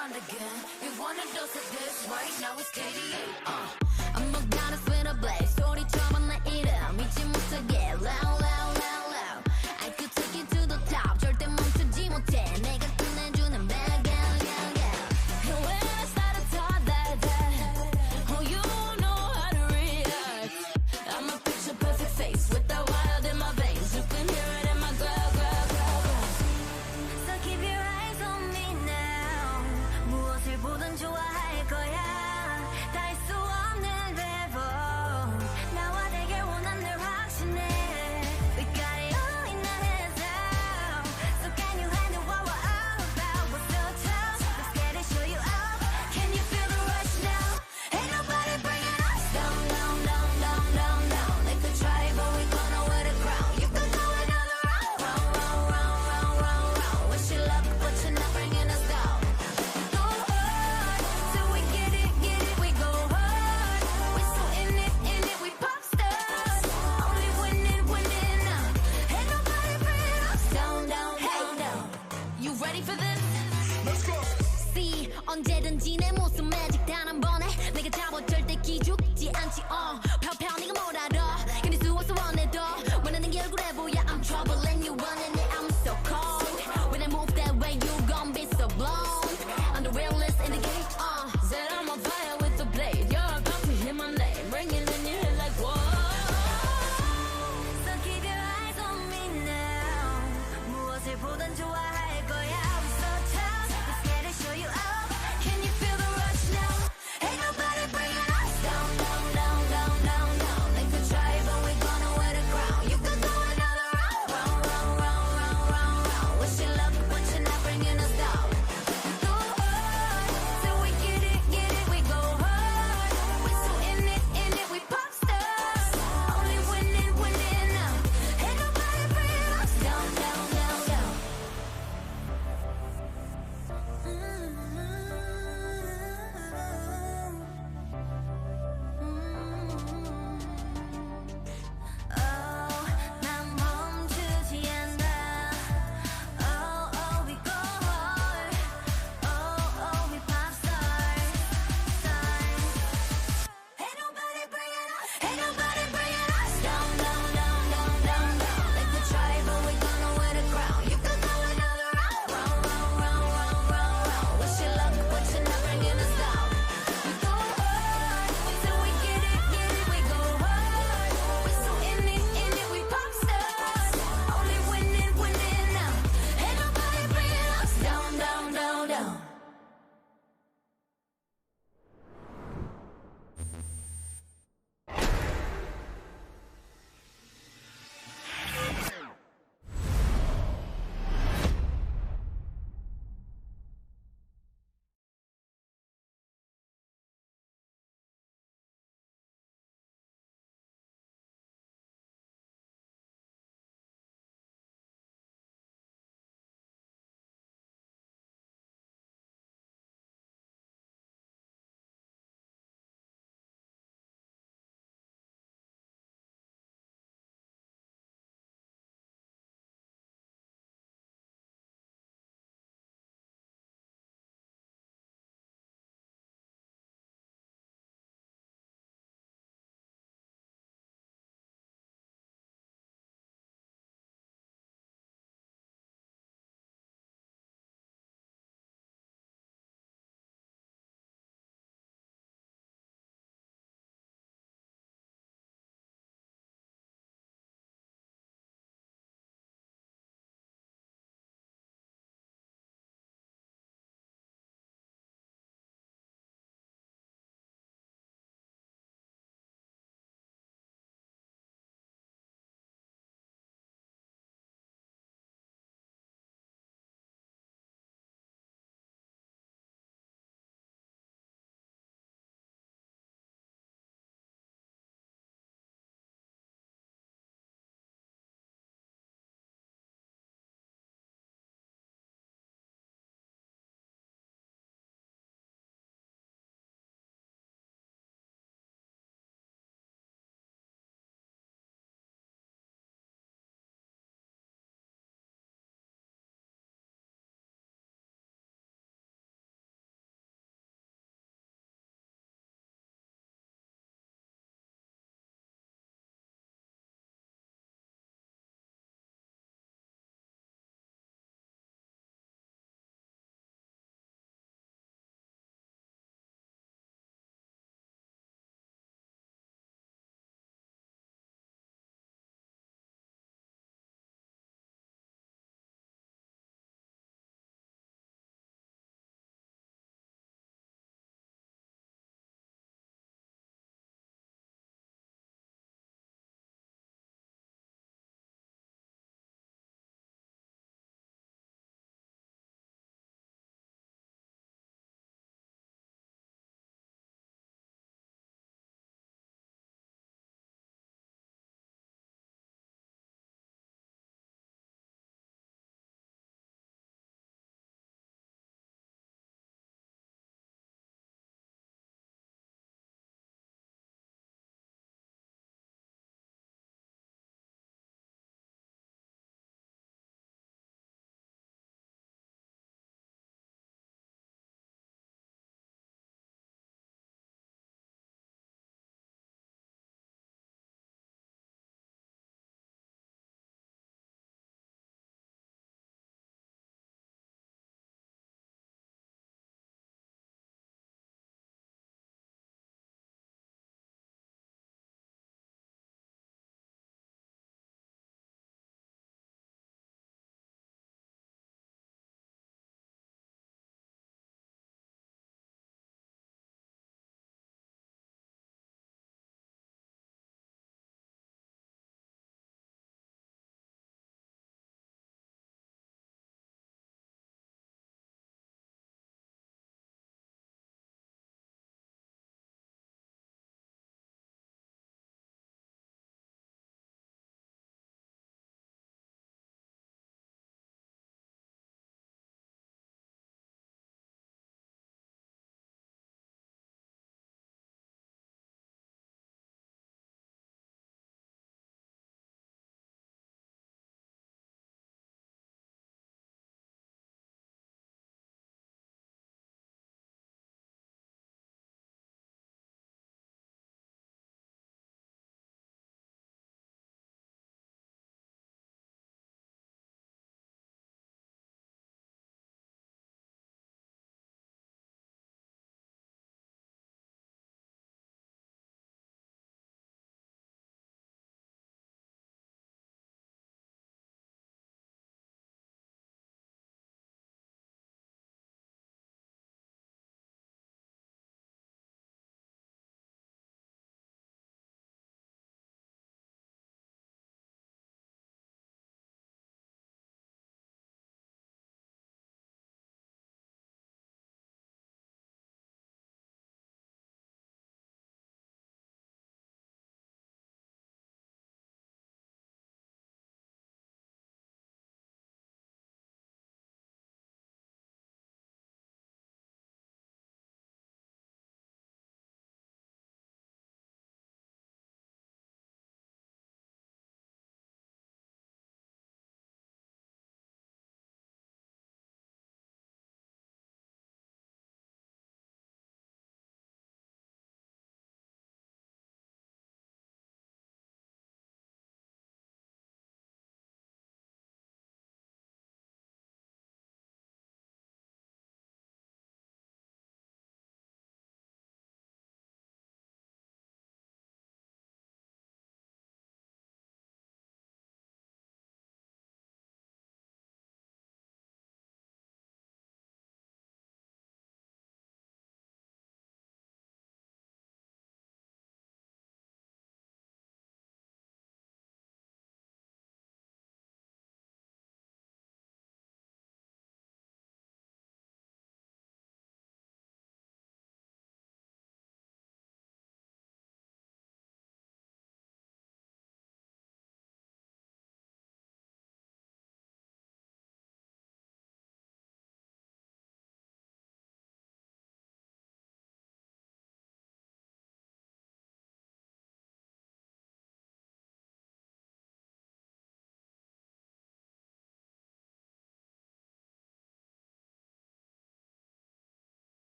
around again. You want a dose of this right now it's KDA. I'm a goddess with a blaze. 소리처럼 내 이름 잊지 못하게 loud loud loud loud. I could take you to the top. 절대 멈추지 못해. 내가 끝내주는 bad girl girl girl. And when I started talk that oh you know how to react. I'm a picture perfect face with that wild in my veins. You can hear it in my glow glow glow glow. So keep your eyes on me now. 무엇을 보든 좋아할 거야. 닿을 수 없는 river.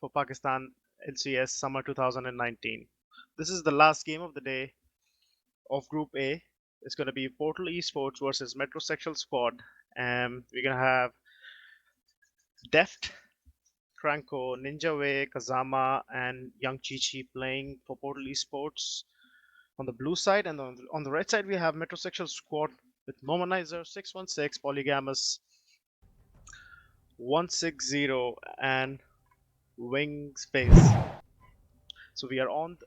for Pakistan LCS Summer 2019. This is the last game of the day of Group A. It's going to be Portal Esports versus MetroSexual squad. And we're going to have Deft, Franco, Ninja Way, Kazama, and Young Chichi playing for Portal Esports on the blue side. And on the red side, we have MetroSexual squad with Momanizer, 616, Polygamous, 160, and Wing Space. So we are on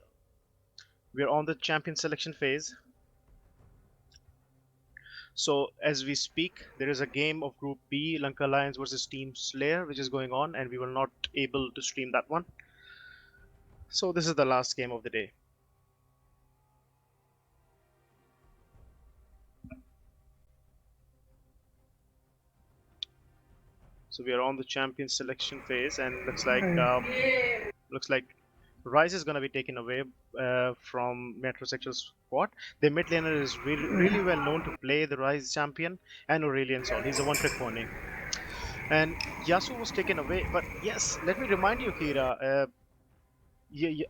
the champion selection phase. So as we speak, there is a game of Group B, Lanka Lions versus Team Slayer, which is going on, and we will not able to stream that one. So this is the last game of the day. So we are on the champion selection phase, and looks like Rise is going to be taken away from Metrosexual squad. The mid laner is really well known to play the Rise champion, and Aurelion Sol. He's a one-trick pony. And Yasu was taken away, but yes, let me remind you, Kira.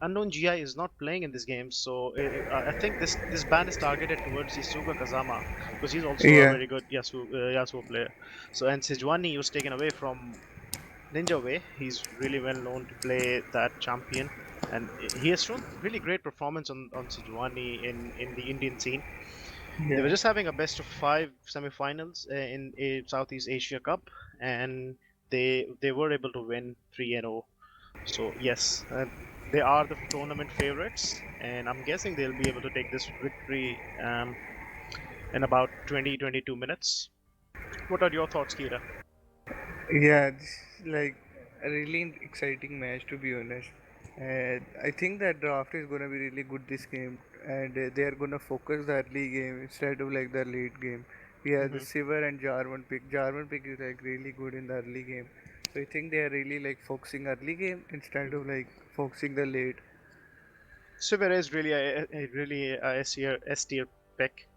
Unknown GI is not playing in this game, so I think this ban is targeted towards Isuga Kazama because he's also a Yeah, very good Yasuo player. So and Sejuani was taken away from Ninja Way. He's really well known to play that champion, and he has shown really great performance on Sejuani in the Indian scene. They were yeah. just having a best of five semifinals in a Southeast Asia Cup, and they were able to win 3-0. So yes, they are the tournament favorites, and I'm guessing they'll be able to take this victory in about 20-22 minutes. What are your thoughts, Kira? Yeah, this is like a really exciting match to be honest. And I think that draft is gonna be really good this game, and they are gonna focus the early game instead of like the late game. We have the Hmm. Silver and Jarvan pick. Jarvan pick is like really good in the early game, so I think they are really like focusing early game instead of like focusing the late. Sivir is really a S tier pick,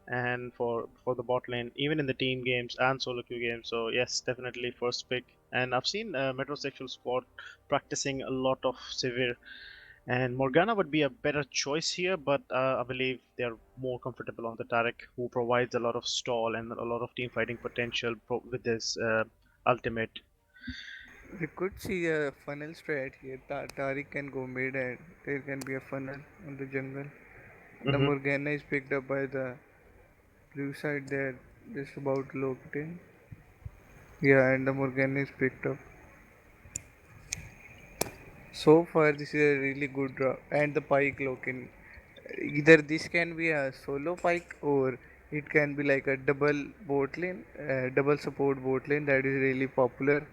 and for the bot lane, even in the team games and solo queue games. So yes, definitely first pick. And I've seen Metrosexual squad practicing a lot of Sivir, and Morgana would be a better choice here, but I believe they're more comfortable on the Taric, who provides a lot of stall and a lot of team fighting potential with this ultimate. We could see a funnel strat here. Tariq can go mid, and there can be a funnel on the jungle. The Hmm. Morgana is picked up by the blue side there, just about locked in. Yeah, and the Morgana is picked up. So far, this is a really good draw. And the pike lock in. Either this can be a solo pike or it can be like a double bot lane, double support bot lane that is really popular,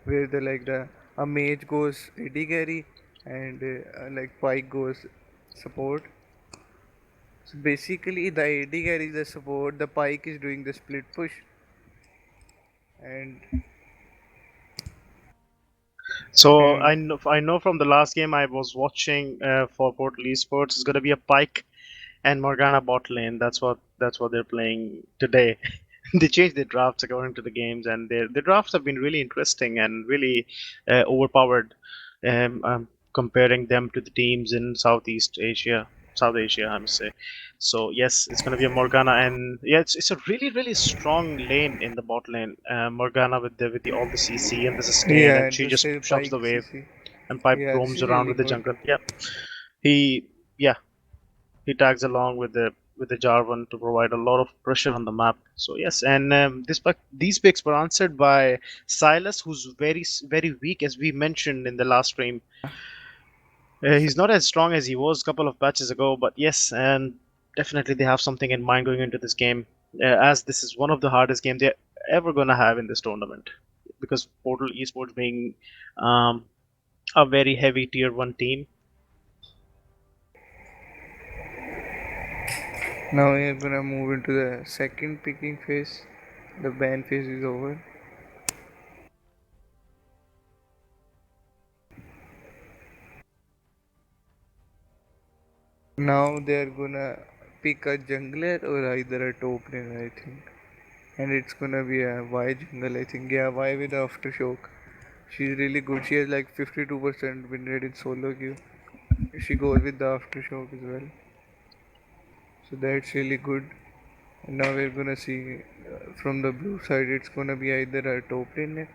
where the like the a mage goes AD carry and like pike goes support. So basically, the AD carry is the support, the pike is doing the split push, and So and I know from the last game I was watching for Portal Esports, it's gonna be a Pike and Morgana bot lane. That's what they're playing today. They changed their drafts according to the games, and their drafts have been really interesting and really overpowered. Comparing them to the teams in South Asia, I must say. So yes, it's going to be a Morgana, and yeah, it's a really strong lane in the bot lane. Morgana with the all the CC and the sustain, yeah, and and she the just say shoves pike the wave, CC. and Pipe Yeah, this roams is around really with the good. jungle. Yeah, he yeah he tags along with the Jarvan to provide a lot of pressure on the map. So yes, and these picks were answered by Silas, who's very weak, as we mentioned in the last stream. S- He's not as strong as he was a couple of patches ago, but yes, and definitely they have something in mind going into this game, as this is one of the hardest games they're ever gonna have in this tournament, because Portal Esports being um, a very heavy tier 1 team. Now we are gonna move into the second picking phase. The ban phase is over. Now they are gonna pick a jungler or either a top laner, I think. And it's gonna be a Y jungle, I think. Yeah, Y with aftershock. She's really good. She has like 52% win rate in solo queue. She goes with the aftershock as well. So that's really good. And now we're gonna see from the blue side, it's gonna be either a top laner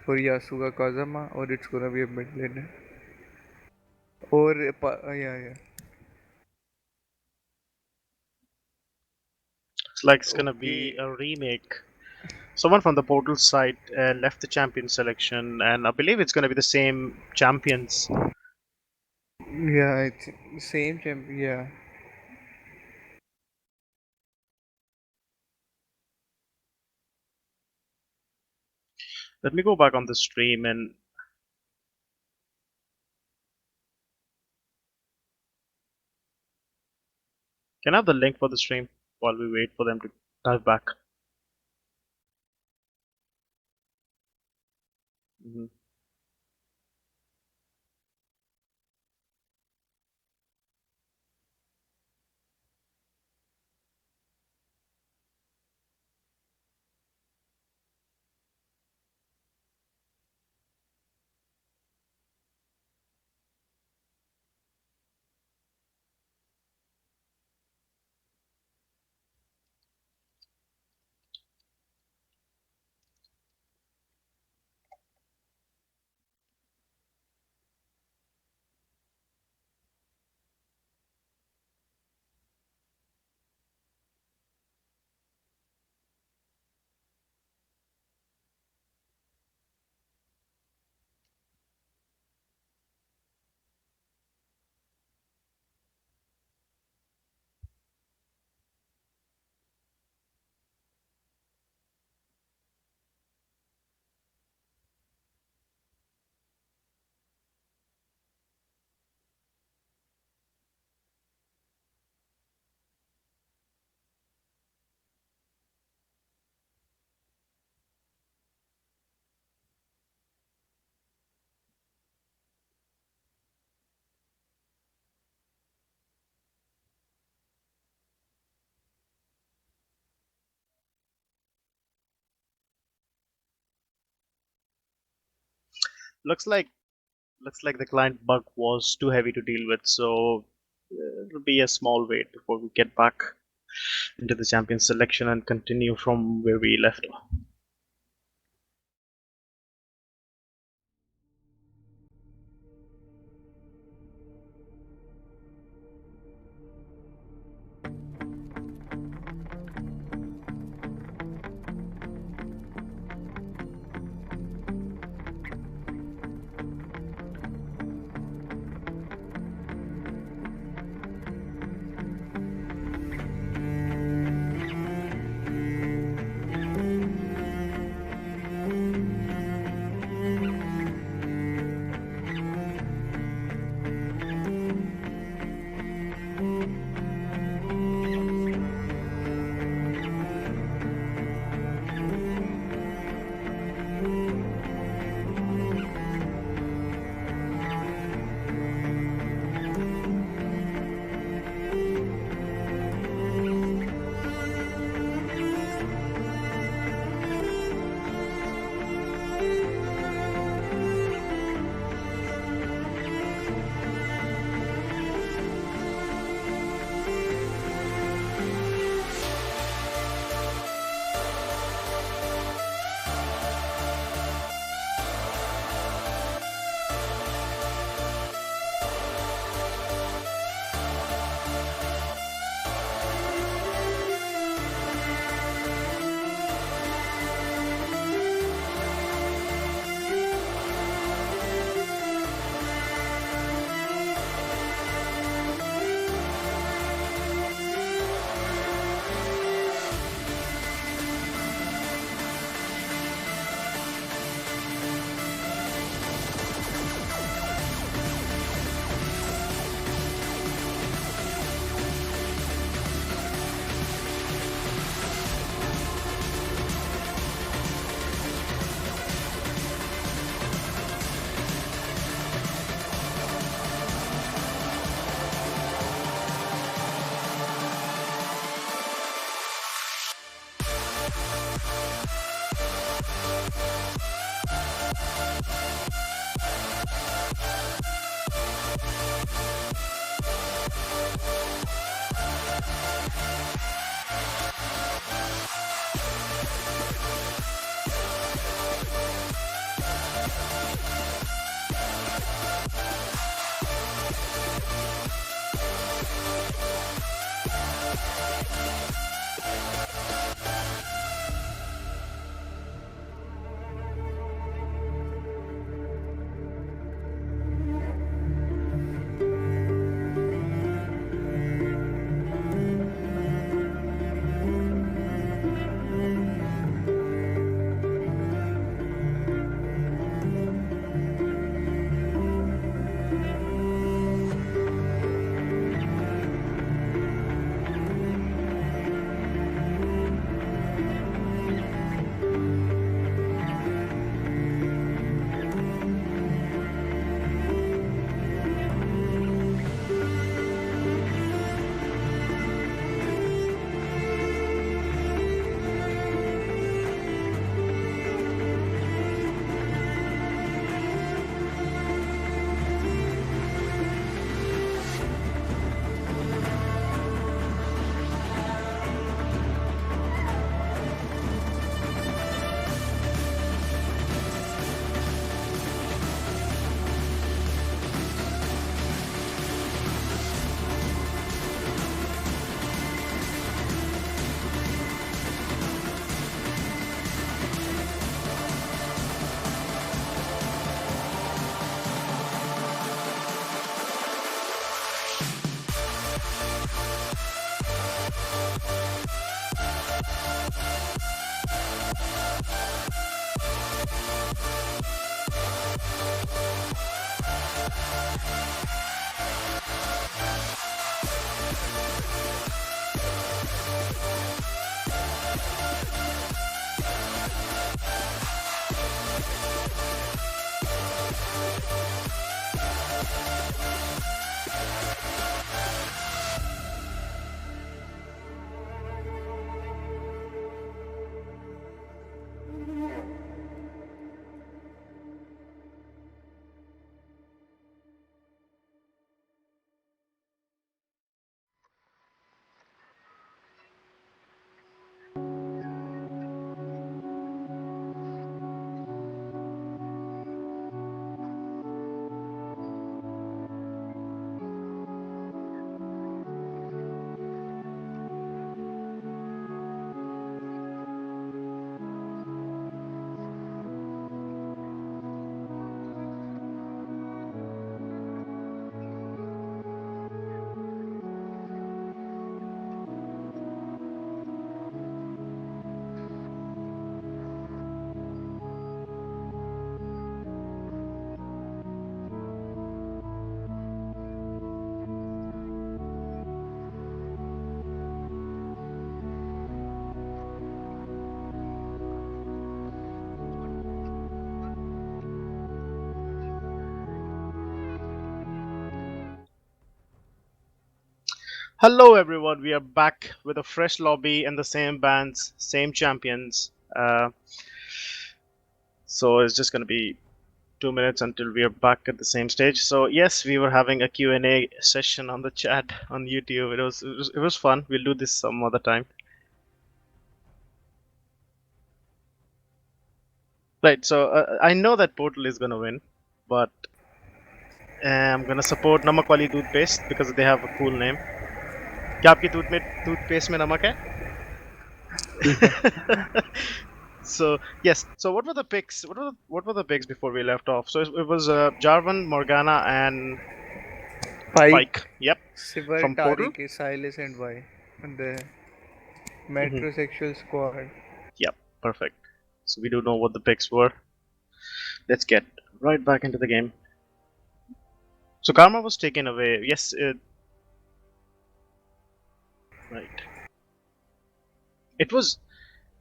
for Yasuga Kazama or it's gonna be a mid laner. Or yeah, yeah. It's like it's gonna be Okay. a remake. Someone from the Portal side left the champion selection, and I believe it's gonna be the same champions. Yeah, it's same champion. Yeah. Let me go back on the stream and can I have the link for the stream while we wait for them to dive back? Mhm. Looks like looks like the client bug was too heavy to deal with, so it'll be a small wait before we get back into the champion selection and continue from where we left. Hello, everyone. We are back with a fresh lobby and the same bands, same champions. So it's just going to be 2 minutes until we are back at the same stage. So yes, we were having a Q&A session on the chat on YouTube. It was fun. We'll do this some other time. Right. So I know that Portal is going to win, but I'm going to support Namak Wali Toothpaste because they have a cool name. क्या आपकी toothpaste में नमक है? So yes. So what were the picks? What were the picks before we left off? So it was Jarvan, Morgana, and Pike. Yep. Sivar, From Portal. Tariq, Silas, and Y. And the Mhm. MetroSexual squad. Yep. Perfect. So we do know what the picks were. Let's get right back into the game. So Karma was taken away. Yes. Right. It was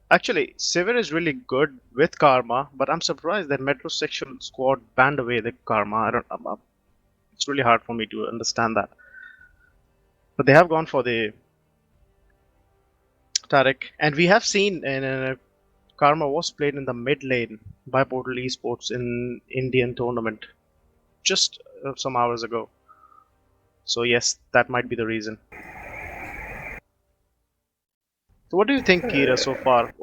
actually Sivir is really good with Karma, but I'm surprised that MetroSexual squad banned away the Karma. I don't. It's really hard for me to understand that. But they have gone for the Tarek, and we have seen Karma was played in the mid lane by Portal Esports in Indian tournament just some hours ago. So yes, that might be the reason. So what do you think, Kira, so far?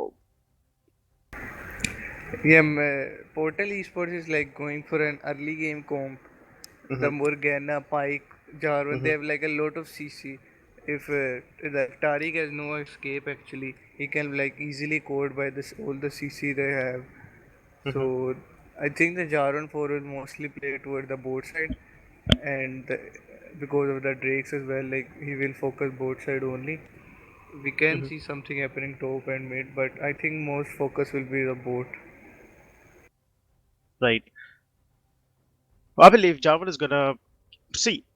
Yeah, Portal Esports is like going for an early game comp. The Mm-hmm, Morgana, Pike, Jarvan, they mm-hmm, have like a lot of CC. If the Tariq has no escape actually, he can like easily code by this all the CC they have. mm-hmm. So I think the Jarvan 4 will mostly play toward the board side, and because of the Drakes as well, like he will focus board side only. We can Mm-hmm. see something happening top and mid, but I think most focus will be the bot. Right. I believe Java is gonna see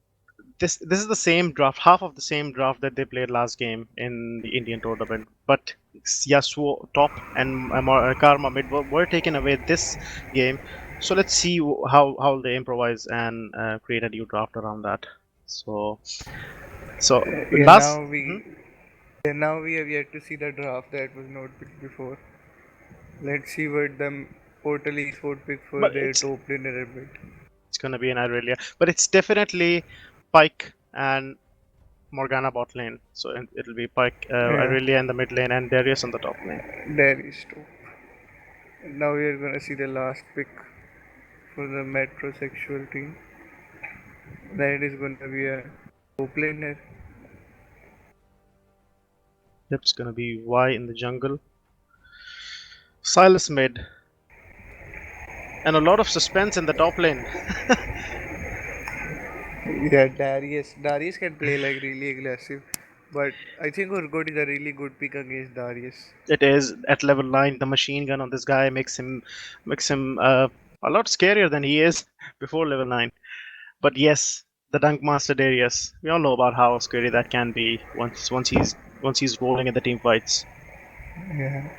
this is the same draft, half of the same draft that they played last game in the Indian tournament. But Yasuo top and Karma mid were taken away this game. So let's see how they improvise and create a new draft around that. So so Yeah, last. Mhm. now we have yet to see the draft that was not picked before. Let's see what the Portal Esport pick for But their top laner a bit. it's gonna be an Irelia. But it's definitely Pike and Morgana bot lane. So it'll be Pike, Yeah, Irelia in the mid lane, and Darius on the top lane. there is top. Now we are gonna see the last pick for the MetroSexual team. That is gonna be a top laner. It's gonna be Y in the jungle. Silas mid, and a lot of suspense in the top lane. Yeah, Darius. Darius can play like really aggressive, but I think Urgot is a really good pick against Darius. It is at level 9. The machine gun on this guy makes him a lot scarier than he is before level 9. But yes, the Dunk Master Darius. We all know about how scary that can be once he's rolling in the team fights. Yeah,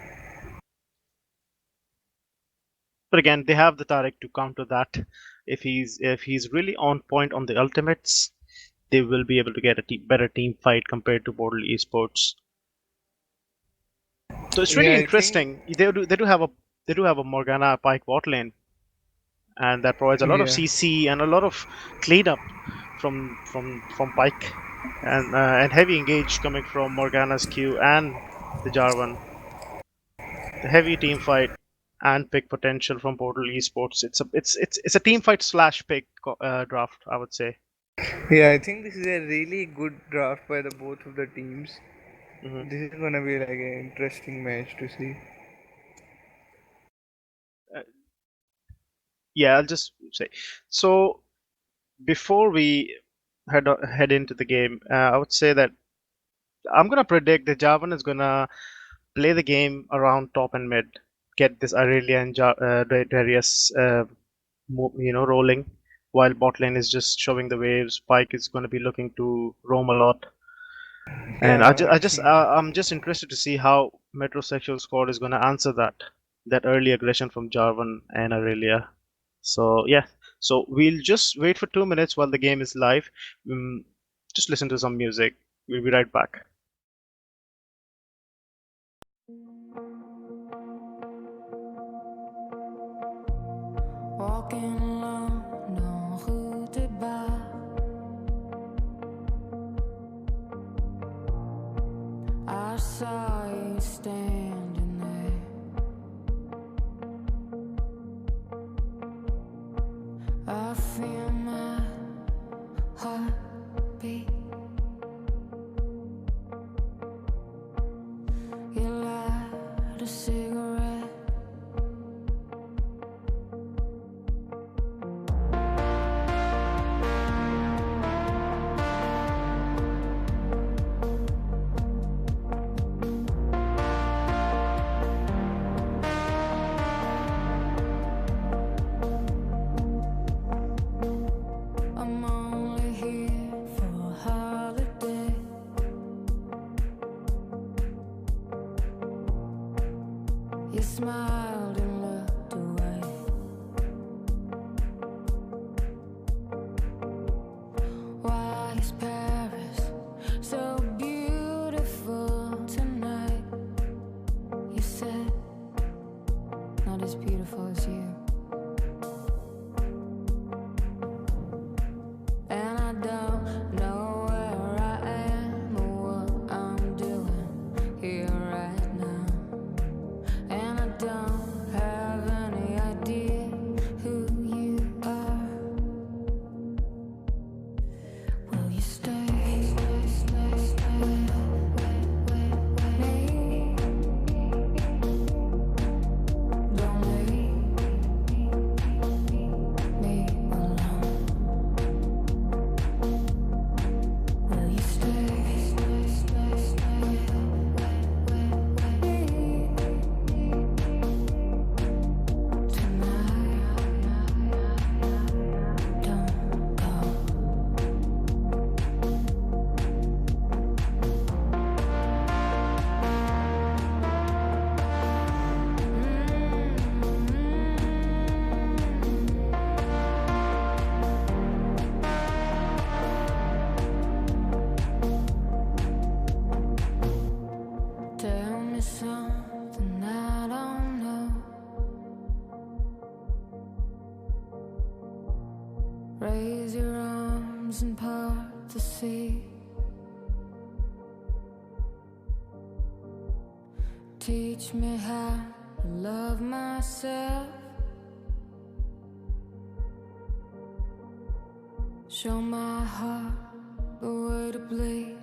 But again, they have the Tarek to counter that. If he's really on point on the ultimates, they will be able to get a better team fight compared to Portal Esports. So it's really yeah. I think interesting. They do have a Morgana Pike bot lane, and that provides a lot of yeah, CC and a lot of cleanup from Pike, and heavy engage coming from Morgana's Q and the Jarvan. The heavy team fight and pick potential from Portal Esports. It's a team fight slash pick draft, I would say. yeah. I think this is a really good draft by the both of the teams. Hmm. This is gonna be like an interesting match to see. Uh, yeah, I'll just say. So before we head into the game, I would say that I'm gonna predict that Jarvan is gonna play the game around top and mid, get this Aurelia and Darius, rolling, while bot lane is just showing the waves. Pike is going to be looking to roam a lot, and Yeah, I think. I'm just interested to see how Metrosexual squad is going to answer that early aggression from Jarvan and Aurelia. So yeah, so we'll just wait for 2 minutes while the game is live. Um, just listen to some music. We'll be right back. Walking alone, no who to buy. I saw you standing there. I feel my heart beat. You light a cigarette. I'm only here for a holiday. You smiled and looked away. Why is Paris so beautiful tonight? You said, not as beautiful as you. And I don't know where I am or what I'm doing here and part the sea. Teach me how to love myself. Show my heart the way to bleed.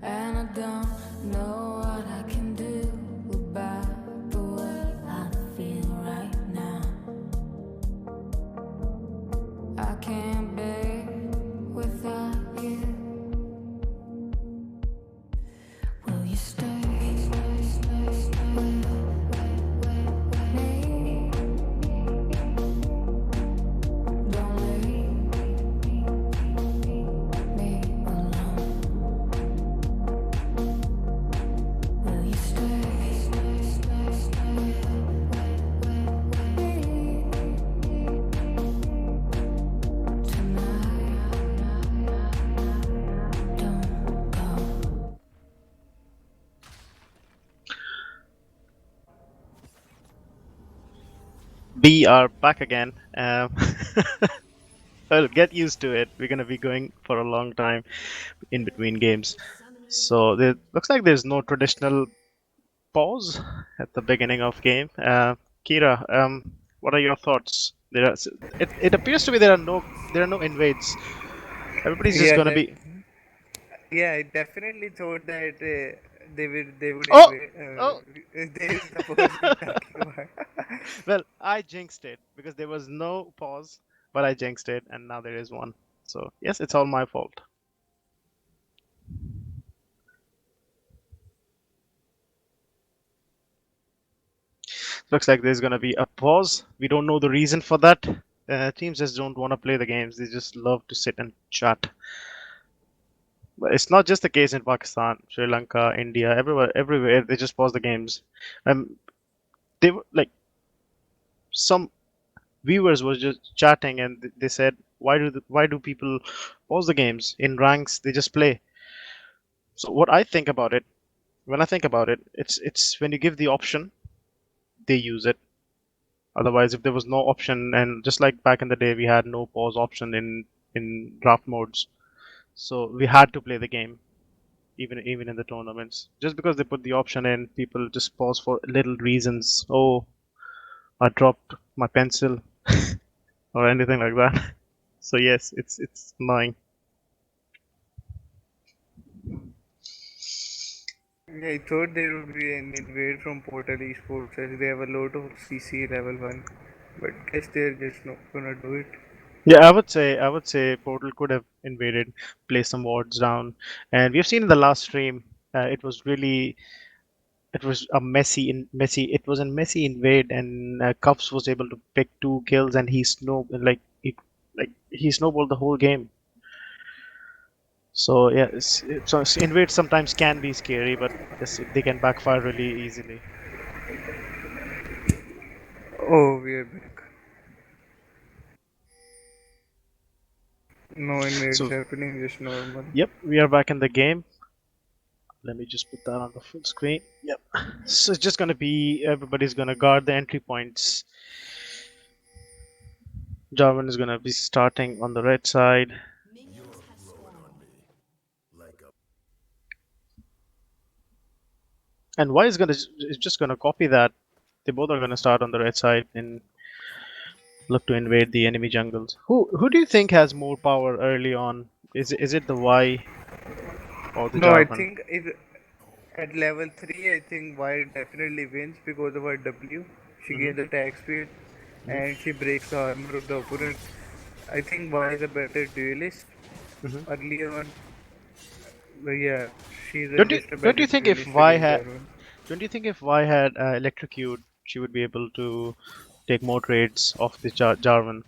And I don't know what I can do about the way I feel right now. I can't be without you. Will you stay with me? Don't leave me alone. Will you stay with me? Don't go. We are back again. Well, get used to it. We're gonna be going for a long time in between games. So there looks like there's no traditional pause at the beginning of game. Kira, what are your thoughts? It appears to me there are no invades. Everybody's just Yeah, gonna that. be. Yeah, I definitely thought that they would Oh, invade. oh. There is the pause you're talking about. Well, I jinxed it because there was no pause, but I jinxed it, and now there is one. So yes, it's all my fault. Looks like there's gonna be a pause. We don't know the reason for that. Teams just don't want to play the games. They just love to sit and chat. But it's not just the case in Pakistan, Sri Lanka, India, everywhere they just pause the games. They were like some viewers were just chatting and they said, why do people pause the games in ranks? They just play. So what I think about it, when I think about it, it's when you give the option, they use it. Otherwise, if there was no option, and just like back in the day, we had no pause option in draft modes, so we had to play the game even in the tournaments. Just because they put the option in, people just pause for little reasons. Oh, I dropped my pencil or anything like that. So yes, it's annoying. Yeah, I thought there would be an invade from Portal Esports as they have a lot of CC level 1. But guess they're just not gonna do it. Yeah, I would say Portal could have invaded, placed some wards down, and we've seen in the last stream, it was really it was a messy invade, and Cuffs was able to pick two kills, and he snowballed the whole game. So yeah, invades sometimes can be scary, but yes, they can backfire really easily. Oh, we are back. No invades So happening, just normal. yep, we are back in the game. Let me just put that on the full screen. Yep. So it's just gonna be everybody's gonna guard the entry points. Jarvan is gonna be starting on the red side. And Y is just gonna copy that. They both are gonna start on the red side and look to invade the enemy jungles. Who do you think has more power early on? Is it the Y or the No, I Jarvan? think at level 3, I think Wild definitely wins because of her W. She Hmm. gains attack speed Hmm. and she breaks the armor of the opponent. I think Y is a better duelist Hmm. early on. But yeah, she's just a Don't better you think if duelist Y against had Jarvan. don't you think if Y had electrocute, she would be able to take more trades off the Jarvan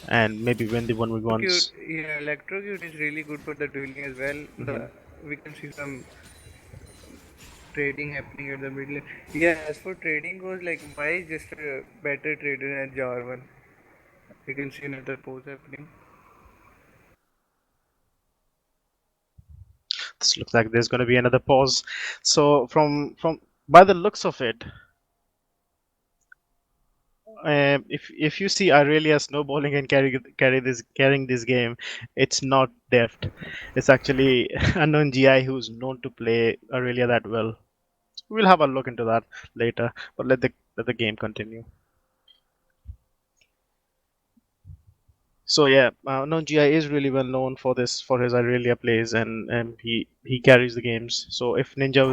and maybe win the 1v1s? Electrocute is really good for the dueling as well. Hmm. We can see some trading happening at the middle. Yeah, as for trading goes, like why is just a better trader than Jarvan? We can see another pose happening. This looks like there's going to be another pause. So from by the looks of it, if you see Aurelia snowballing and carrying this game, it's not deft. It's actually unknown GI who's known to play Aurelia that well. We'll have a look into that later, but let the game continue. So yeah, unknown GI is really well known for this for his Aurelia plays, and he carries the games. So if Ninja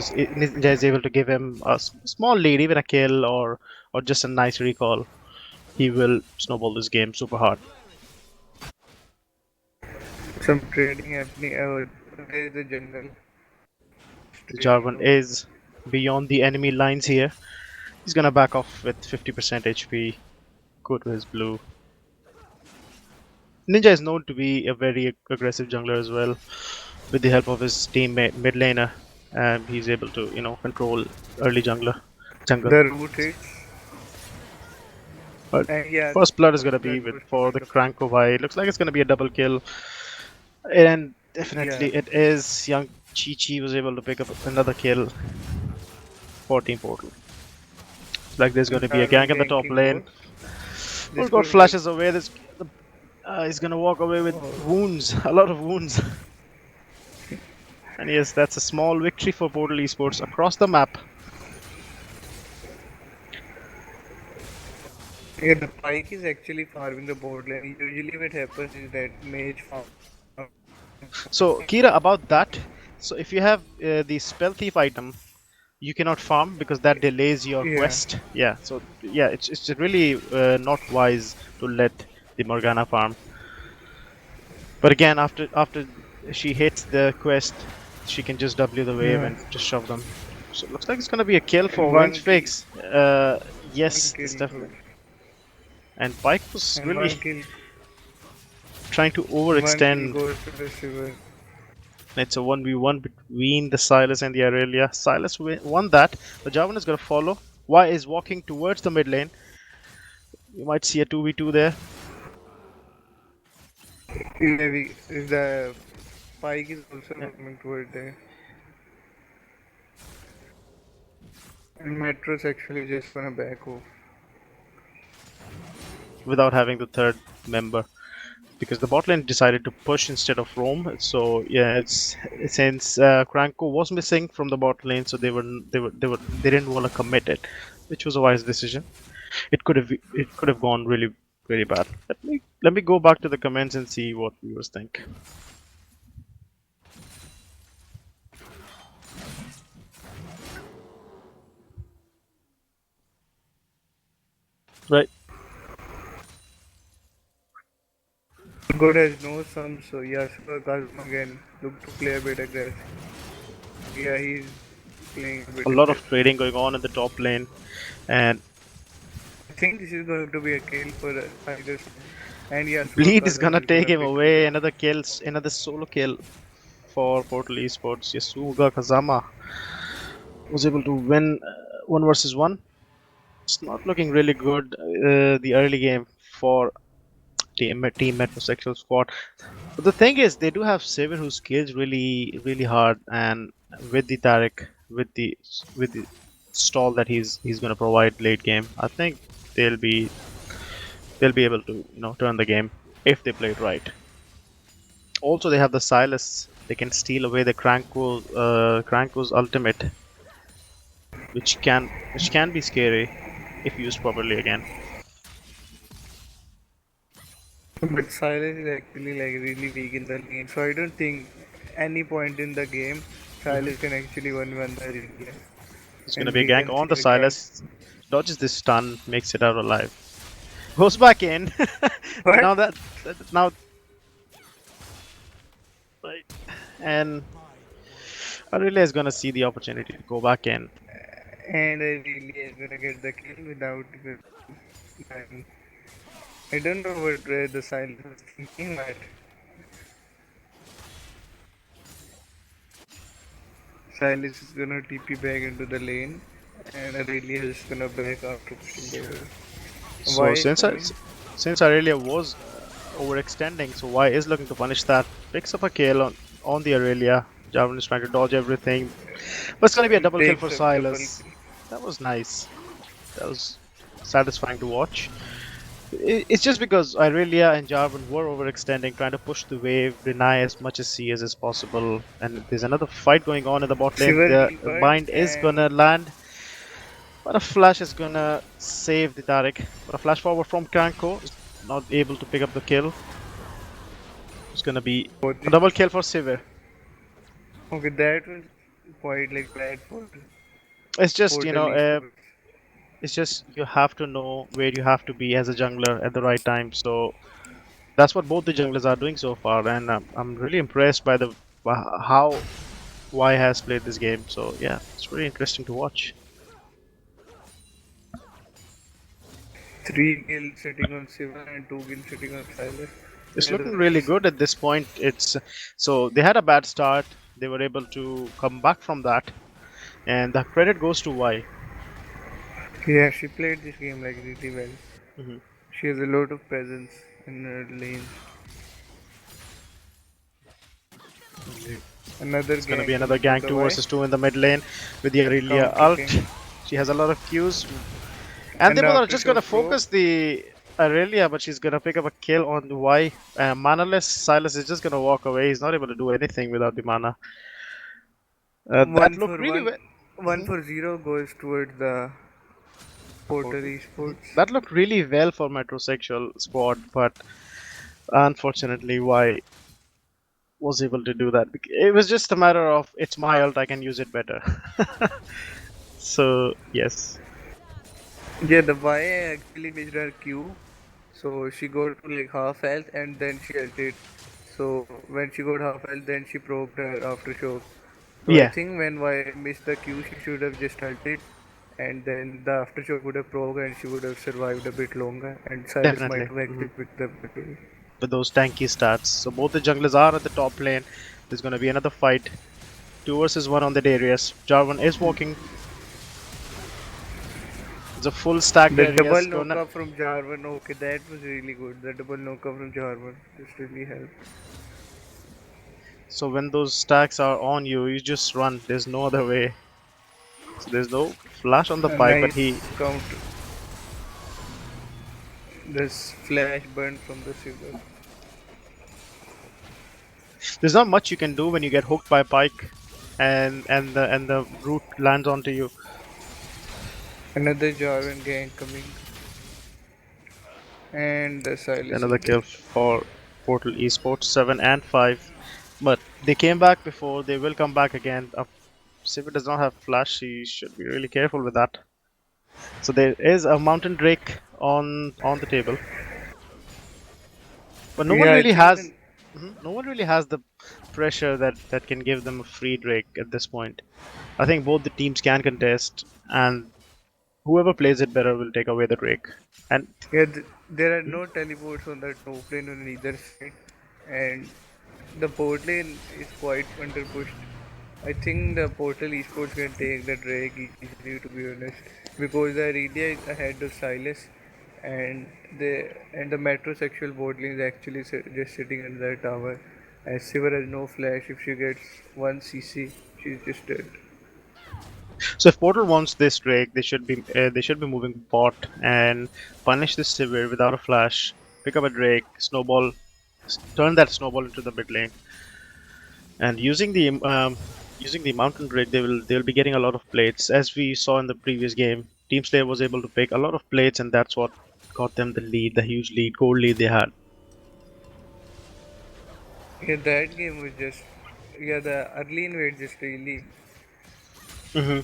is able to give him a small lead, even a kill or just a nice recall, he will snowball this game super hard. Some trading happening. Where is the jungle? The Trading Jarvan over. is beyond the enemy lines here. He's gonna back off with 50% HP. Go to his blue. Ninja is known to be a very aggressive jungler as well. With the help of his teammate mid laner, he's able to control early jungle. The root hits. But And yeah, first blood is first gonna be blood with goes to for the Mega Fan. Crankovai. It looks like it's gonna be a double kill, and Yeah, definitely it is. Young Chi Chi was able to pick up another kill for Team Portal. It's like there's gonna be a Jarvan gank in the top ganking lane. both. Oh This god, could work. flashes away. He's gonna walk away with Oh, wounds, a lot of wounds. And yes, that's a small victory for Portal Esports across the map. yeah, the Pike is actually farming the board lane. Usually, what happens is that mage farm. So, Kira, about that, so if you have the Spell Thief item, you cannot farm because that delays your Yeah, quest. Yeah, so yeah, it's really not wise to let the Morgana farm. But again, after she hits the quest, she can just W the wave yeah. and just shove them. So it looks like it's gonna be a kill And for one Wings kill, Figs. one Yes, it's kill, good. definitely. And Pike was And really trying to one kill overextend. goes to the Shiver. It's a 1v1 between the Silas and the Aurelia. Silas won that. The Jarvan is going to follow. Y is walking towards the mid lane. You might see a 2v2 there. Maybe the Pike is also Yeah. coming toward there. And MetroSexual is just gonna back off. Without having the third member. Because the bot lane decided to push instead of roam. So yeah, it's since Kranko was missing from the bot lane, so they didn't want to commit it, which was a wise decision. It could have gone really very bad. Let me go back to the comments and see what viewers think. Right. God has no sum, so yeah, Super Kazum again look to play a bit aggressive. Yeah, he's playing a A bit lot of aggressive. trading going on in the top lane, and I think this is going to be a kill for either side. And yeah, Super Bleed is Kazum gonna is take gonna him pick it away. up. Another solo kill for Portal Esports. Yasuga Kazama was able to win 1 versus 1. It's not looking really good. The early game for team MetroSexual squad. But the thing is, they do have Seven who scales really hard, and with the Tarek, with the stall that he's going to provide late game, I think they'll be they'll be able to turn the game if they play it right. Also, they have the Silas. They can steal away the Kranko's ultimate, which can be scary if used properly again. But Silas is actually like really weak in the lane, so I don't think any point in the game Hmm. Silas can actually one the Aurelia. There's going to And be a we gank can on see the the gank. Silas. Dodges this stun, makes it out alive. Goes back in. But What? now right. And Aurelia is gonna see the opportunity to go back in. And Aurelia is gonna get the kill without even dying. I don't know what the Silas was thinking, but Silas is gonna TP back into the lane, and Aurelia is gonna back after pushing the wave. Why So is coming? since Aurelia was overextending, so Y is looking to punish that. Picks up a kill on the Aurelia. Jarvan is trying to dodge everything, but it's gonna be a And double kill for takes up double Silas. kill. That was nice. That was satisfying to watch. It's just because Irelia and Jarvan were overextending, trying to push the wave, deny as much as CS as possible. And there's another fight going on in the bot lane. Shiver The Gilbert bind is gonna and land, but a flash is gonna save the Taric. But a flash forward from Kanko is not able to pick up the kill. It's gonna be both a the, double kill for Sivir. okay, that was quite like bad for It's just, Portal Esports. it's just you have to know where you have to be as a jungler at the right time. So that's what both the junglers are doing so far, and I'm really impressed by the how Y has played this game. So yeah, it's really interesting to watch. 3 kills sitting on Shiver and 2 kills sitting on Silas. It's Yeah, looking really good at this point. It's so they had a bad start. They were able to come back from that, and the credit goes to Y. yeah, she played this game like really well. Mhm. She has a lot of presence in her lane. Another It's gonna gang be another coming from gank the 2 Y. versus 2 in the mid lane with the Aurelia Counter ult. ping. She has a lot of Qs, and they And both are just gonna aftershock probe. focus the Aurelia, but she's gonna pick up a kill on the Y. Manaless Silas is just gonna walk away. He's not able to do anything without the mana. That One looked for really one. well. One for zero goes towards the Portal Esports. That looked really well for MetroSexual squad, but unfortunately, Y was able to do that. It was just a matter of it's my ult, I can use it better. So yes, Yeah, the Y actually missed her Q. So she got to like half health and then she ulted. So when she got half health, then she probed her aftershock. So I yeah, think when Y missed the Q, she should have just ulted. And then the aftershock would have probed and she would have survived a bit longer. And Silas might definitely. have actually picked up the kill. With those tanky stats, so both the junglers are at the top lane. There's going to be another fight, 2 versus 1 on the Darius. Jarvan is walking. It's a full stack The double Darius. Gonna knockup from Jarvan, okay, that was really good. The double knockup from Jarvan just really helped. so when those stacks are on you, you just run. There's no other way. So there's no flash on the A pipe, but nice he counter. This flash burn from the silver. there's not much you can do when you get hooked by a pike, and the root lands onto you. Another Jarvan gang coming. And the Silas Another ulti. kill for Portal Esports 7 and 5. But they came back before, they will come back again. Sivir does not have flash, he should be really careful with that. So there is a mountain drake on the table. But no one Yeah, I really think has then no one really has the pressure that can give them a free drake at this point. I think both the teams can contest, and whoever plays it better will take away the drake. And yeah, there are no teleports on the top lane on either side. And the bot lane is quite under pushed. I think the Portal Esports can take the Drake easily, to be honest, because the Aurelia is ahead of Silas, and the MetroSexual bot lane is actually just sitting under the tower. As Siver has no flash, if she gets one CC, she's just dead. so if Portal wants this Drake, they should be moving bot and punish this Sivir without a flash. Pick up a Drake, snowball, turn that snowball into the mid lane, and using the Mountain Drake, they'll be getting a lot of plates, as we saw in the previous game. Team Slayer was able to pick a lot of plates, and that's what got them the lead, the huge lead, gold lead they had. Yeah, that game was just the early invade just really. Hmm.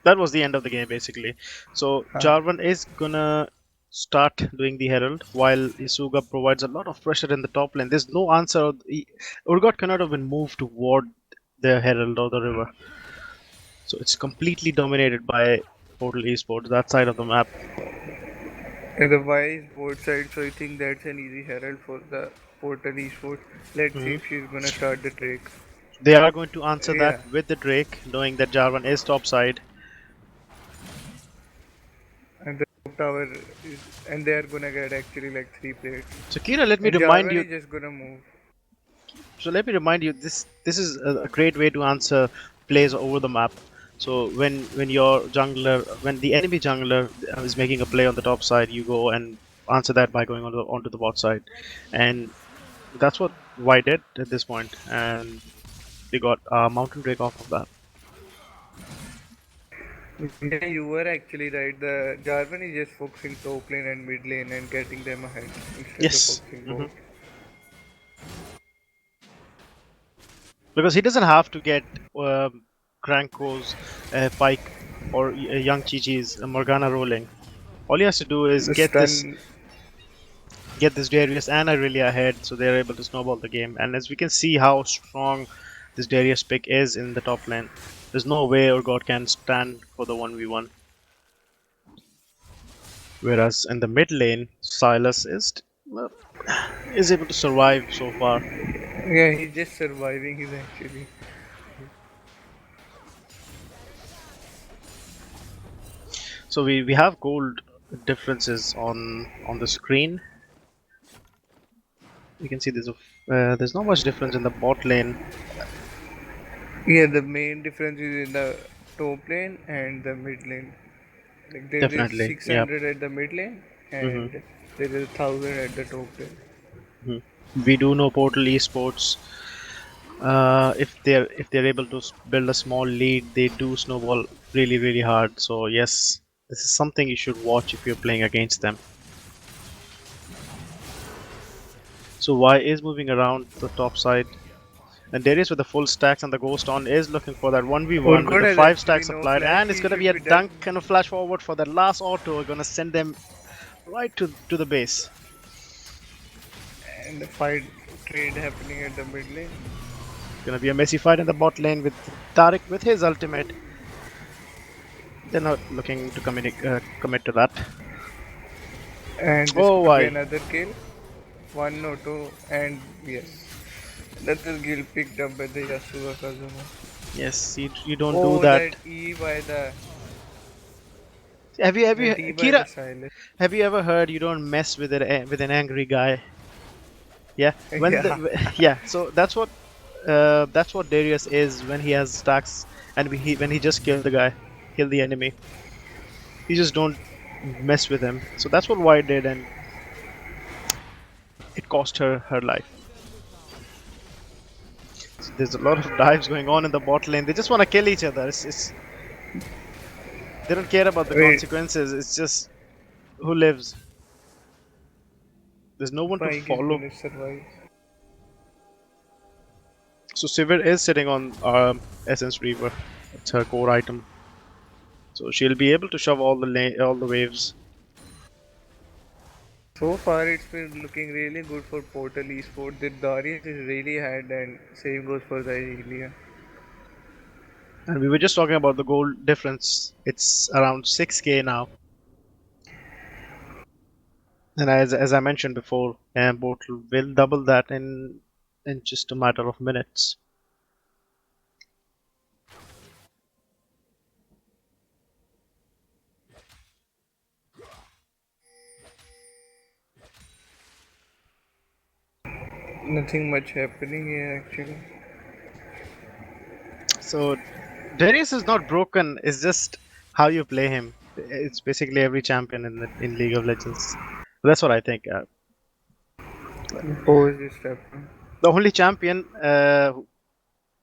That was the end of the game basically. So Huh. Jarvan is gonna start doing the Herald while Isuga provides a lot of pressure in the top lane. There's no answer. Urgot cannot have been moved toward the Herald or the river. So it's completely dominated by Portal Esports, that side of the map. And the Y is both sides, so I think that's an easy herald for the Portal Esports. Let's see Hmm. if she's gonna start the Drake. They are going to answer that Yeah. with the Drake, knowing that Jarvan is topside. And the top tower is, and they are gonna get actually like 3 plates. So Kira, let me And remind Jarvan you. is just gonna move. So let me remind you, this is a great way to answer plays over the map. So when your jungler, when the enemy jungler is making a play on the top side, you go and answer that by going onto the bot side, and that's what Y did at this point, and they got Mountain Drake off of that. Yeah, you were actually right. The Jarvan is just focusing top lane and mid lane and getting them ahead instead of Yes. focusing both. Because he doesn't have to get Kranko's Pike or young Chi-Chi's Morgana rolling. All he has to do is The stun. get this Darius and Irelia ahead, so they're able to snowball the game. And as we can see how strong this Darius pick is in the top lane, there's no way Urgot can stand for the 1v1. Whereas in the mid lane, Silas well, is able to survive so far. Yeah, he's just surviving. He's actually. So we have gold differences on the screen. You can see there's not much difference in the bot lane. Yeah, the main difference is in the top lane and the mid lane. Like there is Definitely, yeah. 600 at the mid lane hmm and there is 1000 at the top lane. hmm We do know Portal Esports. If they're able to build a small lead, they do snowball really hard. So yes, this is something you should watch if you're playing against them. So Y is moving around the top side, and Darius with the full stacks and the ghost on is looking for that 1v1 with Urgot the has 5 actually stacks no applied, flash. and it's He gonna be should a be dead. dunk and a flash forward for that last auto. Gonna send them right to the base. And the fight trade happening at the mid lane. Gonna be a messy fight in the bot lane with Taric with his ultimate. They're not looking to commit to that. And this Oh, could be why? another kill. One auto and yes. Another kill picked up by the Yasuo Kazuma. Yes, you don't do Oh, that. that E by the Have you that E by Kira? the silence. Have you ever heard you don't mess with an angry guy? Yeah, when Yeah. the yeah. So that's what Darius is when he has stacks and when he just killed the guy, kill the enemy. You just don't mess with him. So that's what White did, and it cost her life. So there's a lot of dives going on in the bot lane. They just want to kill each other. They don't care about the Wait, consequences. It's just who lives. There's no one to Pike is follow. gonna survive. So Sivir is sitting on Essence Reaver. It's her core item. So she'll be able to shove all the waves. So far, it's been looking really good for Portal Esports. The Darius is really hard, and same goes for the Irelia. And we were just talking about the gold difference. It's around 6k now. And as I mentioned before, Portal will double that in just a matter of minutes. Nothing much happening here actually. So Darius is not broken. It's just how you play him. It's basically every champion in League of Legends. That's what I think. Pose this step. The only champion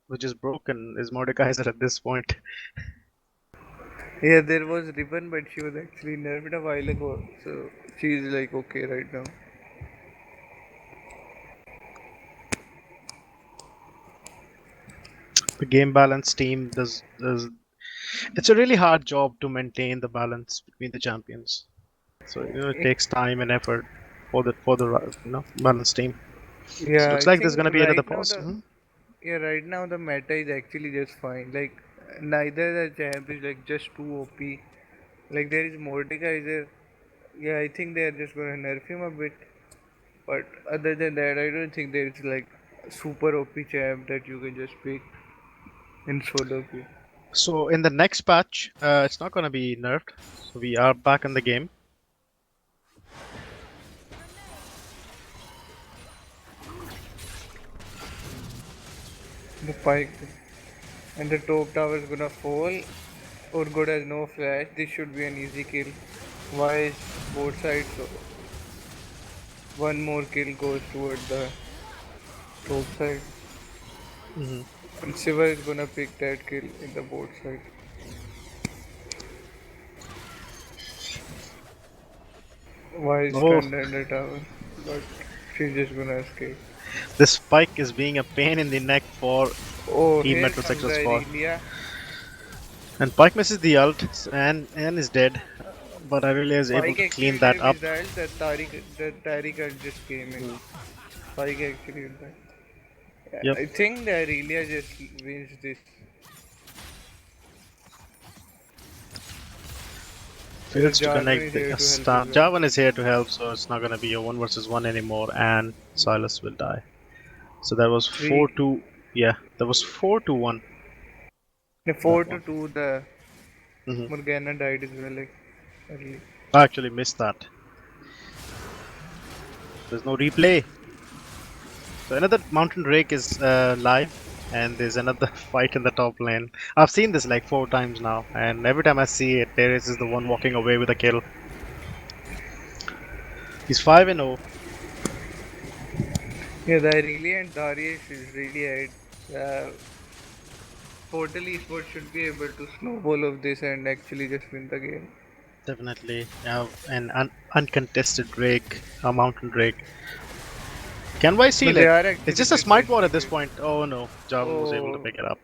which is broken is Mordekaiser at this point. Yeah, there was Ribbon, but she was actually nerfed a while ago, so she's like okay right now. The game balance team does it's a really hard job to maintain the balance between the champions. So it takes time and effort for the balance team. So Yeah, looks I like there's think gonna be another right now pause. the yeah right now the meta is actually just fine. Like neither the champ is like just too OP. Like there is Mordekaiser. Yeah, I think they are just gonna nerf him a bit. But other than that, I don't think there is like super OP champ that you can just pick in solo queue. So in the next patch, it's not gonna be nerfed. So we are back in the game. The pike and the top tower is gonna fall. Urgot has no flash. This should be an easy kill. Why is both sides? So one more kill goes toward the top side. Hmm. And Siva is gonna pick that kill in the both side. Why is Oh, stunned under tower? But she's just gonna escape. this spike is being a pain in the neck for Oh, Team here comes MetroSexual the squad. Irelia. And Pike misses the ult and is dead. But Irelia is able Pike to clean actually that did up. his ult. The Tariq ult just came in. Pike actually did that. Yep. I think the Irelia just wins this. Fails to Jarvan is connect here the to help as stun. well. Javan is here to help, so it's not gonna be a 1 versus 1 anymore, and Silas will die. So that was 4 Three, to yeah, that was 4-1. the That 4 to one. 2, the Hmm. Morgana died as well, like early. I actually missed that. There's no replay. So another mountain drake is live, and there's another fight in the top lane. I've seen this like 4 times now, and every time I see it, Darius is the one walking away with a kill. He's 5-0. Yeah, the Irelia and Darius is really ahead. Uh, Portal esports should be able to snowball of this and actually just win the game. Definitely. An uncontested drake, a mountain drake. Can I No, seal they it? are It's actually just a smite ward at contesting this it. point. Oh no, Javan was able to Oh, pick it up.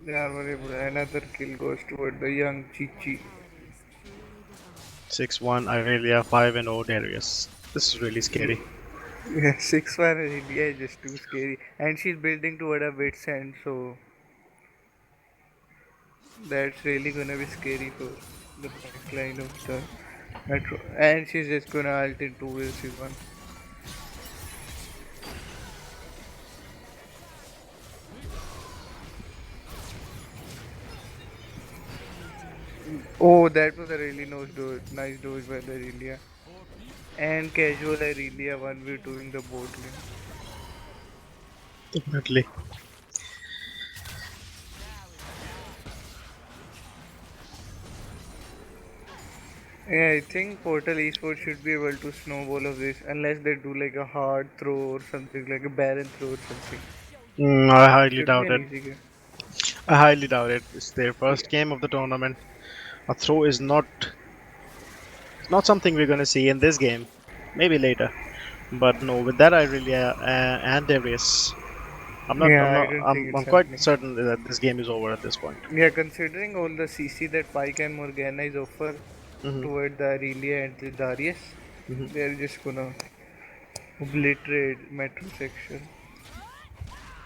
they are very able. Another kill goes toward the young Chichi. 6-1, Irelia, 5-0, Darius. This is really scary. Yeah, 6-1 Irelia is just too scary. And she's building toward a wit's end, so that's really gonna be scary for the backline of the Metro. And she's just gonna ult in 2 vs 1. Oh, that was a really nice dodge by the Irelia. And casual Irelia 1v2 in the bot lane. Definitely. Yeah, I think Portal Esports should be able to snowball of this unless they do like a hard throw or something, like a Baron throw or something. I highly Should be doubt an it. easy game. I highly doubt it. It's their Yeah. first game of the tournament. A throw is not something we're gonna see in this game. Maybe later, but no. With that, Irelia and Darius, I'm not. I'm Yeah, I not. don't think I'm. it's I'm quite happening. certain that this game is over at this point. Yeah, considering all the CC that Pyke and Morgana is offer Hmm. toward the Aurelia and the Darius, Hmm. they're just gonna obliterate MetroSexual.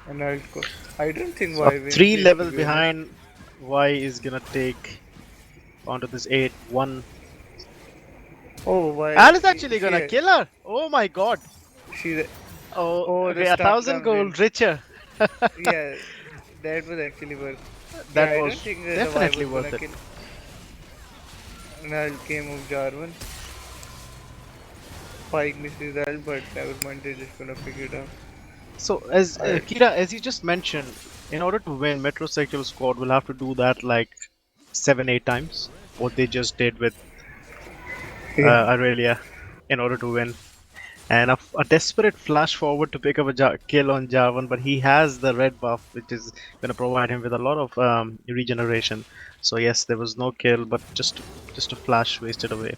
And I don't think So a Y wins three this, to level be honest. behind, Y is gonna take onto this 8-1. Oh, why Al is actually gonna kill her. Oh my god. she Oh, oh, the okay, a stun thousand comes in. gold richer. Yeah, that was actually worth. Yeah, That I don't was think that the Y definitely was worth gonna it. kill. Null came of Jarvan. Pike misses that, but never mind, they're just gonna pick it up. So, as I, Kira, as you just mentioned, in order to win, MetroSexual squad will have to do that like 7-8 times. What they just did with yeah. Aurelia in order to win. And a desperate flash forward to pick up a kill on Jarvan, but he has the red buff, which is going to provide him with a lot of regeneration. So yes, there was no kill, but just a flash wasted away.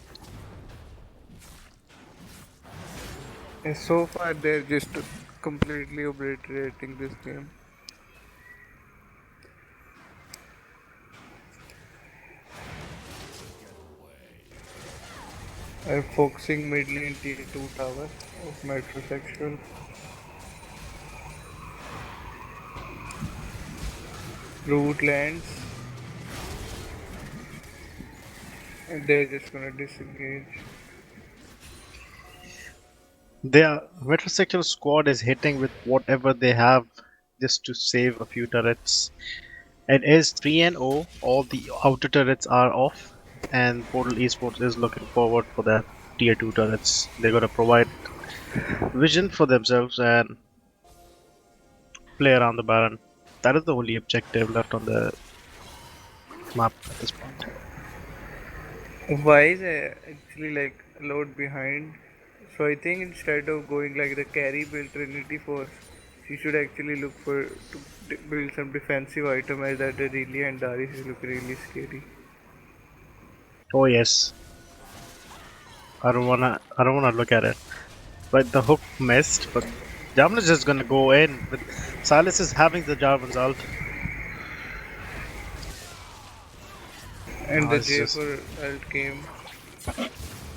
And so far, they're just completely obliterating this game. I'm focusing mid lane tier 2 tower of Metrosexual. Root lands, and they're just gonna disengage. Their MetroSexual squad is hitting with whatever they have just to save a few turrets. It is 3-0. All the outer turrets are off, and Portal Esports is looking forward for their tier 2 turrets. They're going to provide vision for themselves and play around the Baron. That is the only objective left on the map at this point. Why is actually like a lot behind? So I think instead of going like the carry build Trinity Force, she should actually look for to build some defensive item as that the Relia and Darius is look really scary. Oh yes, I don't wanna look at it. But the hook missed, but Jarvan is just gonna go in. But Silas is having the Jarvan's ult. And Oh, the it's J just for ult came.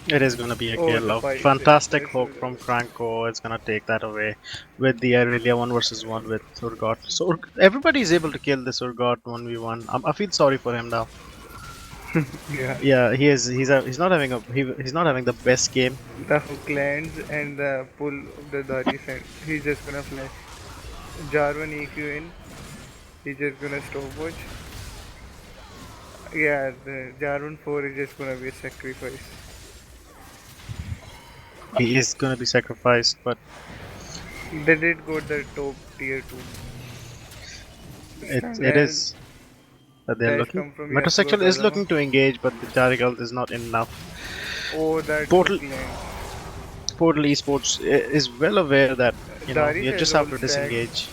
it is gonna be a Oh, kill the of pike there. fantastic That's hook so from good. Franco. It's gonna take that away with the Irelia 1 versus 1 with Urgot. So everybody is able to kill this Urgot 1v1. I feel sorry for him now. Yeah. Yeah, he is. He's not having he's not having the best game. The hook lands and the pull of the Darius and he's just gonna flash. Jarvan EQ in. He's just gonna stopwatch. Yeah, the Jarvan 4 is just gonna be a sacrifice. He is gonna be sacrificed, but They did go the top tier 2. This time it and is that they're dash looking. come from Yasuo MetroSexual is Kazama. looking to engage, but the Tarigal is not enough. Oh, that hook Portal lands. Portal Esports is well aware that Darius you has just have all to stacks. disengage.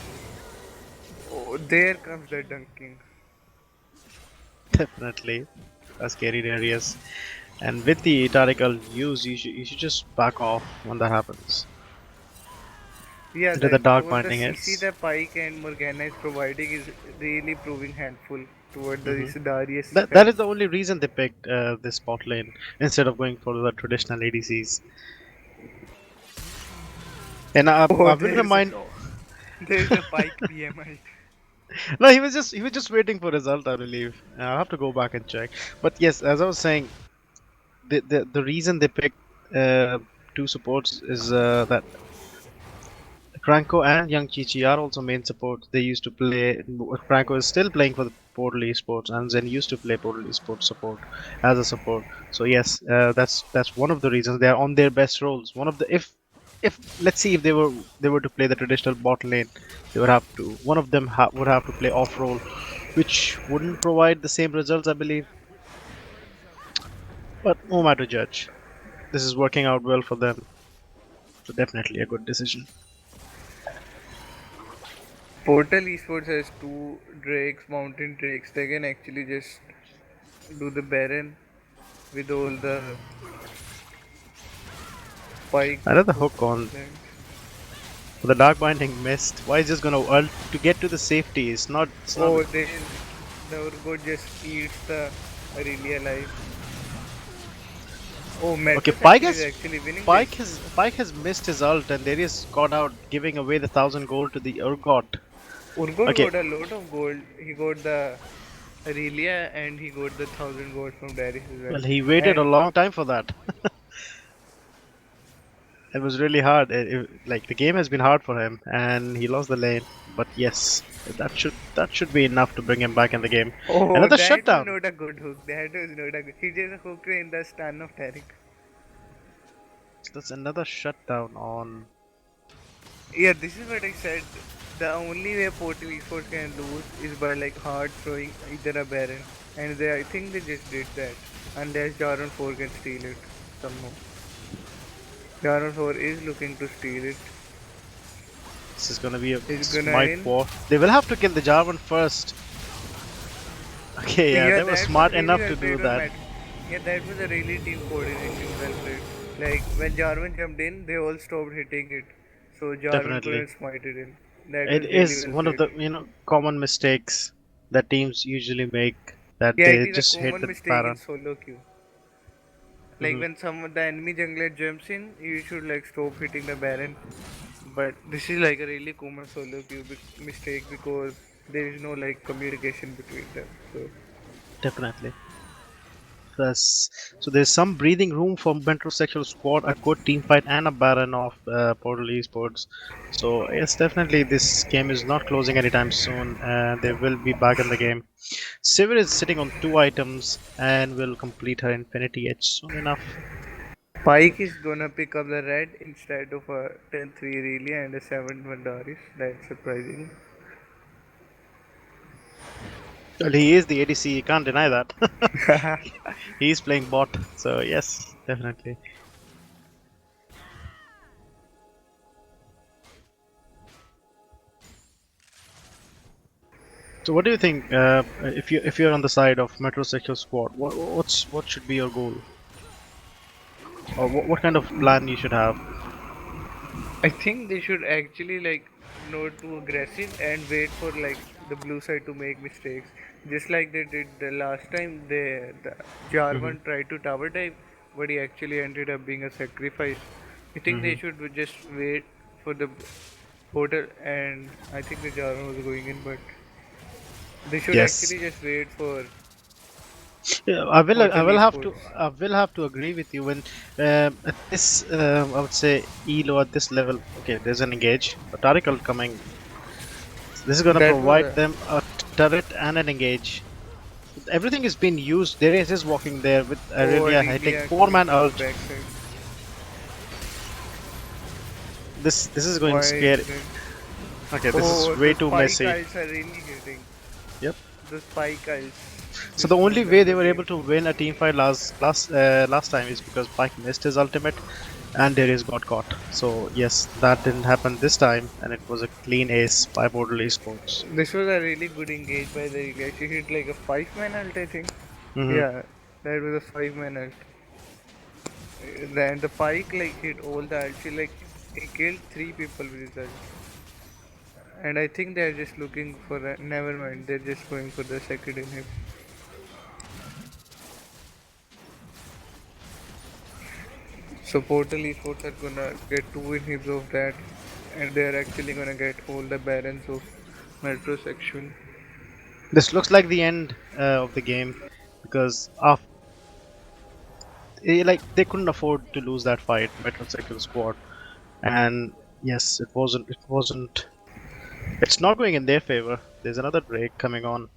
Oh, there comes the dunking. Definitely, a scary areas. And with the Tarigal use, you should just back off when that happens. Yeah, Into the that dark all the binding CC hits. that Pike and Morgana is providing is really proving handful toward the hmm this Darius that health. is the only reason they picked this bot lane instead of going for the traditional ADCs. And Oh, I will remind. there's a Pike PMI. No, he was just waiting for result, I believe. I'll have to go back and check. But yes, as I was saying, the reason they picked two supports is that Franco and Young Chichi are also main supports. They used to play. Franco is still playing for the Portal Esports, and Zen used to play Portal Esports support as a support. So yes, that's one of the reasons they are on their best roles. One of the if let's see if they were to play the traditional bot lane, they would have to one of them would have to play off role, which wouldn't provide the same results, I believe. But no matter judge, this is working out well for them. So definitely a good decision. Portal Esports has two Drakes, Mountain Drakes. They can actually just do the Baron with all the Pike Another hook hook on lands. the dark binding missed. Why is just gonna ult to get to the safety? It's not. Oh, the Urgot just eats the Aurelia alive. Oh, Okay, MetroSexual is actually winning this. Pike has missed his ult and Darius got out, giving away the 1,000 gold to the Urgot. Urgot Okay, got a lot of gold. He got the Aurelia and he got the 1000 gold from Darius as well. well he waited a And long time for that. It was really hard. Like the game has been hard for him, and he lost the lane. But yes, that should be enough to bring him back in the game. oh, Another that was shutdown. not a good hook. That was not a good. He just hooked in the stun of Tarek. That's another shutdown on. Yeah, this is what I said. The only way Portal Esports can lose is by like hard throwing either a Baron, and I think they just did that. Unless Jaron 4 can steal it somehow. Jaron 4 is looking to steal it. This is gonna be a He's gonna smite in. war. They will have to kill the Jarvan first. Okay, yeah, Yeah, they were that was smart really enough well to do played by that. Matt. Yeah, that was a really team coordination well played. Like when Jarvan jumped in, they all stopped hitting it, so Jarvan Definitely. couldn't smite it in. That It was really is well one of played. the common mistakes that teams usually make that Yeah, it they is a just hit common the mistake in Baron. solo queue. Like hmm when the enemy jungler jumps in, you should like stop hitting the Baron. But this is like a really common solo queue mistake because there is no like communication between them. So Definitely. Plus, so there's some breathing room for metrosexual squad, a good team fight, and a Baron of Portal Esports. So yes, definitely this game is not closing anytime soon. They will be back in the game. Sivir is sitting on 2 items and will complete her Infinity Edge soon enough. Pike is gonna pick up the red instead of a 10-3 really and a 7-1 Doris. That's surprising. Well, he is the ADC. You can't deny that. He's playing bot, so yes, definitely. So, what do you think? If you're on the side of MetroSexual squad, what should be your goal, or what kind of plan you should have? I think they should actually like not too aggressive and wait for like the blue side to make mistakes, just like they did the last time. The Hmm. Jarvan tried to tower dive, but he actually ended up being a sacrifice. I think they Hmm. should just wait for the portal, and I think the Jarvan was going in, but they should Yes. actually just wait for Yeah, I will. I portal will have to. esports. I will have to agree with you when at this. I would say elo at this level. Okay, there's an engage. A turret coming. This is gonna That was provide a them a turret and an engage. Everything is being used. Darius is walking there with oh Aurelia hitting Aurelia going four-man to the ult. backside. This is going Why scary. didn't? Okay, this is Oh, way those too spike messy. eyes are really hitting. Yep. The spike eyes So the just only ruined way up they the were able game. to win a team fight last time is because Pike missed his ultimate and Darius got caught. So yes, that didn't happen this time, and it was a clean ace by Portal Esports. This was a really good engage by the Ilya. She hit like a 5-man ult, I think. Hmm. Yeah, that was a 5-man ult. Then the pike like hit all the ult. She like he killed 3 people with his ult. And I think they're just looking for a, never mind, they're just going for the second inhib. So Portal Esports are gonna get 2 inhibs of that, and they're actually gonna get all the barons of MetroSexual. This looks like the end of the game because like they couldn't afford to lose that fight, MetroSexual squad, and yes, it wasn't. It wasn't. It's not going in their favor. There's another break coming on.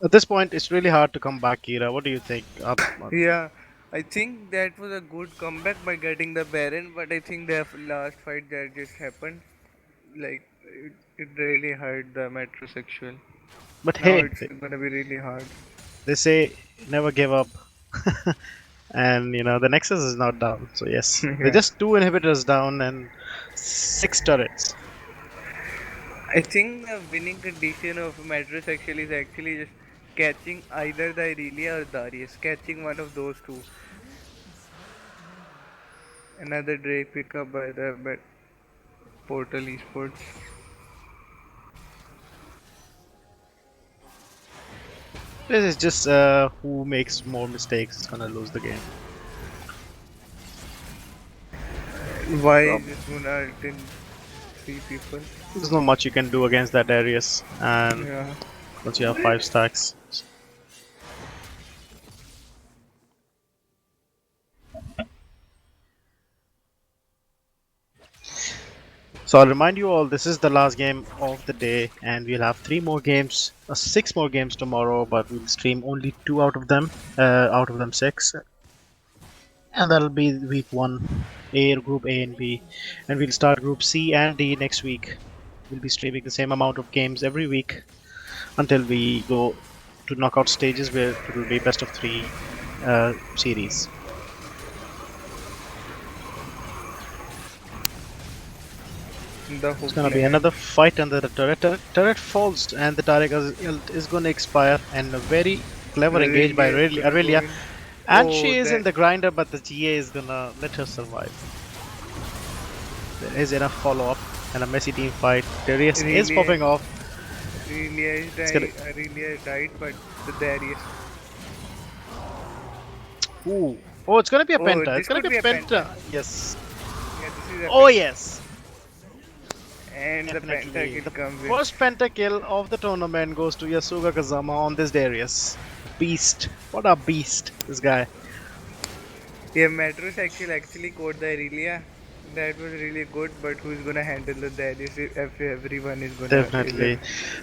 At this point, it's really hard to come back, Kira. What do you think? Yeah, I think that was a good comeback by getting the Baron, but I think the last fight that just happened, like it really hurt the metrosexual. But Now hey, it's gonna be really hard. they say never give up. And the Nexus is not down. So yes, they're Yeah, just two inhibitors down and six turrets. I think the winning condition of metrosexual is actually just catching either the Irelia or Darius, catching one of those two. Another Drake pickup by the Portal Esports. This is just who makes more mistakes is gonna lose the game. Why So is this one ult in 3 people? there's not much you can do against that Darius, and Yeah. once you have 5 stacks. So I'll remind you all, this is the last game of the day, and we'll have 3 more games, 6 more games tomorrow, but we'll stream only 2 out of them 6, and that'll be week 1, Group A and B, and we'll start Group C and D next week. We'll be streaming the same amount of games every week until we go to knockout stages where it will be best of 3 series. The It's hook gonna be land. another fight under the turret. Turret falls and the Taric is gonna expire, and a very clever engage by Aurelia is gonna go Aurelia. in. And Oh, she is in that the grinder, but the GA is gonna let her survive. There is enough follow up and a messy team fight. Darius is Aurelia, popping off. Aurelia is It's gonna. died. Aurelia died, but the Darius. Ooh. Oh, it's gonna be a Oh, penta. It's this gonna could be a be a penta. penta. Yes. Yeah, this is a Oh penta. yes. And the Definitely. pentakill The comes in. first pentakill of the tournament goes to Yasuga Kazama on this Darius. Beast. What a beast, this guy. Yeah, metrosexual actually caught the Aurelia. That was really good, but who's gonna handle the Darius if everyone is gonna is it? Definitely.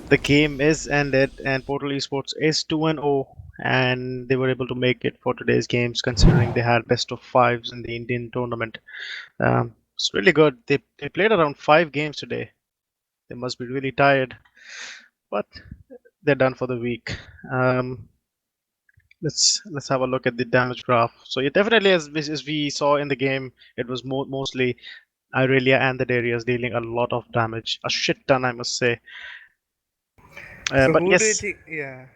The game is ended, and Portal Esports is 2-0, and they were able to make it for today's games, considering they had best of fives in the Indian tournament. It's really good. They played around 5 games today. They must be really tired. but they're done for the week. Um, let's have a look at the damage graph. So yeah, definitely as we saw in the game, it was mostly Irelia and the Darius dealing a lot of damage, a shit ton, I must say. So But who do you yes, think? Yeah,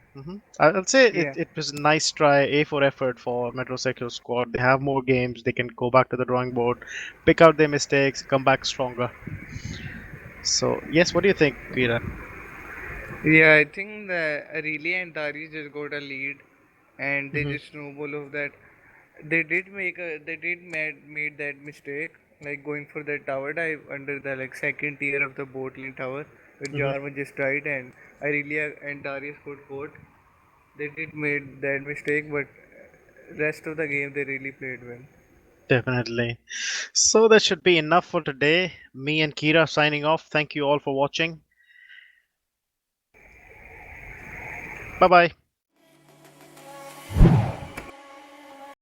I'll say yeah. it was a nice try, A for effort for MetroSexual squad. They have more games, they can go back to the drawing board, pick out their mistakes, come back stronger. So yes, what do you think, Kira? Yeah, I think the Relay and Dari just got a lead, and they Hmm. just snowball of that. They did made that mistake, like going for that tower dive under the like second tier of the bot lane tower, where Hmm. Jarvan just tried, and Irelia and Darius got caught. They did made that mistake, but rest of the game they really played well. Definitely. So that should be enough for today. Me and Kira signing off. Thank you all for watching. Bye bye.